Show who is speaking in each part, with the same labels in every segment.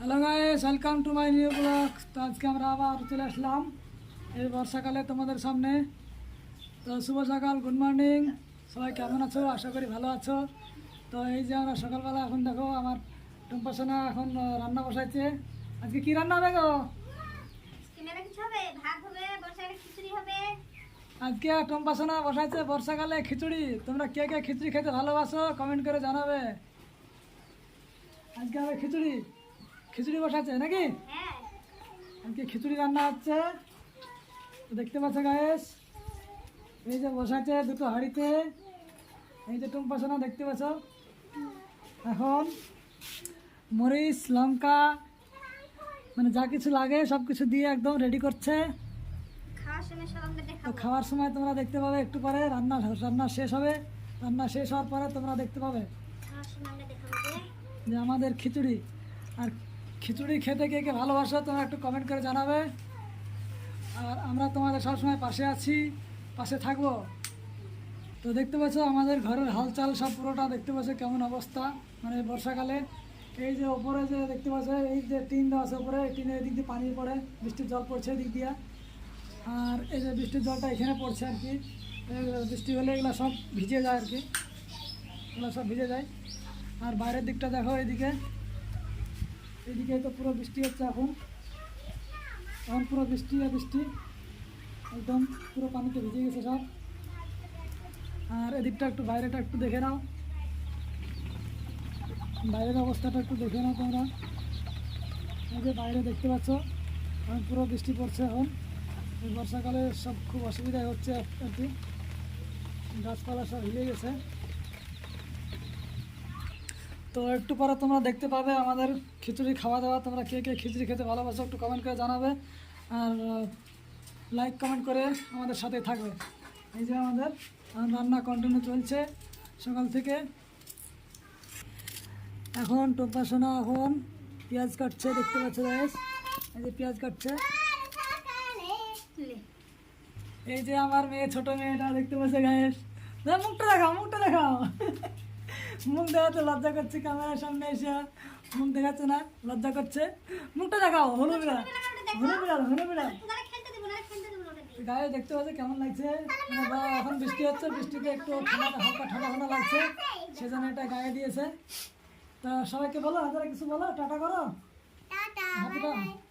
Speaker 1: Hello guys, welcome to my new blog. তো আজকে আমরা আবার চলে আসলাম এই বর্ষাকালে তোমাদের সামনে। তো শুভ সকাল, গুড মর্নিং। সবাই কেমন আছো? আশা করি ভালো আছো। তো এই যে আমরা সকালবেলা এখন দেখো আমার টুম্পা সোনা এখন রান্না বসাইছে। আজকে কি রান্না হবে গো? আজকে টুম্পা সোনা বসাইছে বর্ষাকালে খিচুড়ি। তোমরা কে কে খিচুড়ি খেতে ভালোবাসো কমেন্ট করে জানাবে। আজকে হবে খিচুড়ি, খিচুড়ি বসাচ্ছে নাকি? আজকে খিচুড়ি রান্না হচ্ছে। দেখতে পাচ্ছ গায়েস, এই যে বসাচ্ছে দুটো হাঁড়িতে। এই যে টুম্পা সোনা দেখতে পাচ্ছ এখন মরিচ লঙ্কা মানে যা কিছু লাগে সব কিছু দিয়ে একদম রেডি করছে। তো খাওয়ার সময় তোমরা দেখতে পাবে একটু পরে রান্না শেষ হবে। রান্না শেষ হওয়ার পরে তোমরা দেখতে পাবে যে আমাদের খিচুড়ি। আর খিচুড়ি খেতে কে কে ভালোবাসো তোমরা একটু কমেন্ট করে জানাবে। আর আমরা তোমাদের সবসময় পাশে আছি, পাশে থাকবো। তো দেখতে পাচ্ছ আমাদের ঘরের হালচাল সব পুরোটা দেখতে পাচ্ছ কেমন অবস্থা মানে বর্ষাকালে। এই যে ওপরে যে দেখতে পাচ্ছ এই যে টিন দেওয়া আছে ওপরে, এই টিনের দিক দিয়ে পানি পড়ে, বৃষ্টির জল পড়ছে দিক দিয়ে। আর এই যে বৃষ্টির জলটা এখানে পড়ছে আর কি। বৃষ্টি হলে এগুলো সব ভিজে যায় আর কি, এগুলো সব ভিজে যায়। আর বাইরের দিকটা দেখো, এইদিকে তো পুরো বৃষ্টি হচ্ছে এখন পুরো বৃষ্টি আর বৃষ্টি, একদম পুরো পানিতে ভিজে গেছে সব। আর এদিকটা একটু বাইরেটা একটু দেখে নাও, বাইরের অবস্থাটা একটু দেখে নাও তোমরা। এই যে বাইরে দেখতে পাচ্ছ এখন পুরো বৃষ্টি পড়ছে। এখন এই বর্ষাকালে সব খুব অসুবিধা হচ্ছে আর কি, গাছপালা সব হিলে গেছে। তো একটু পরে তোমরা দেখতে পাবে আমাদের খিচুড়ি খাওয়া দাওয়া। তোমরা কে কে খিচুড়ি খেতে ভালোবাসো একটু কমেন্ট করে জানাবে। আর লাইক কমেন্ট করে আমাদের সাথে থাকবে। এই যে আমাদের রান্না কন্টিনিউ চলছে সকাল থেকে। এখন টুম্পা সোনা এখন পেঁয়াজ কাটছে, দেখতে পাচ্ছ গাইস, এই যে পেঁয়াজ কাটছে। এই যে আমার মেয়ে, ছোট মেয়েটা দেখতে পাচ্ছে গাইস। মুখটা দেখাও, মুখটা দেখাও। মুখ দেখাতে লজ্জা করছে, ক্যামেরার সামনে এসে মুখ দেখাচ্ছে না, লজ্জা করছে। মুখটা দেখাও। হলু বিড়াল, হলু বিড়াল, হলু বিড়াল। গায়ে দেখতে পাচ্ছে কেমন লাগছে। এখন বৃষ্টি হচ্ছে, বৃষ্টিতে একটু ঠান্ডা হালকা ঠান্ডা ঠান্ডা লাগছে, সেজন্য এটা গায়ে দিয়েছে। তা সবাইকে বলো, হাজারে কিছু বলো, টাটা করো,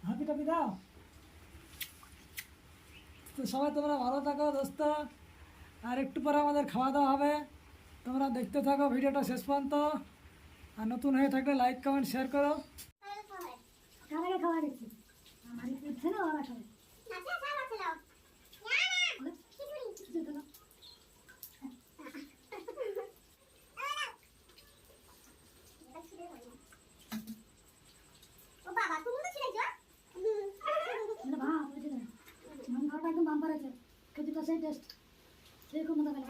Speaker 1: হাপি টাপি দাও। তো সবাই তোমরা ভালো থাকো দোস্ত। আর একটু পরে আমাদের খাওয়া দাওয়া হবে, তোমরা দেখতে থাকো ভিডিওটা শেষ পর্যন্ত। আর নতুন হয়ে থাকলে লাইক কমেন্ট শেয়ার করো। একদম বাম্পার আছে, খেতে তো সেই টেস্ট, সেরকম মতো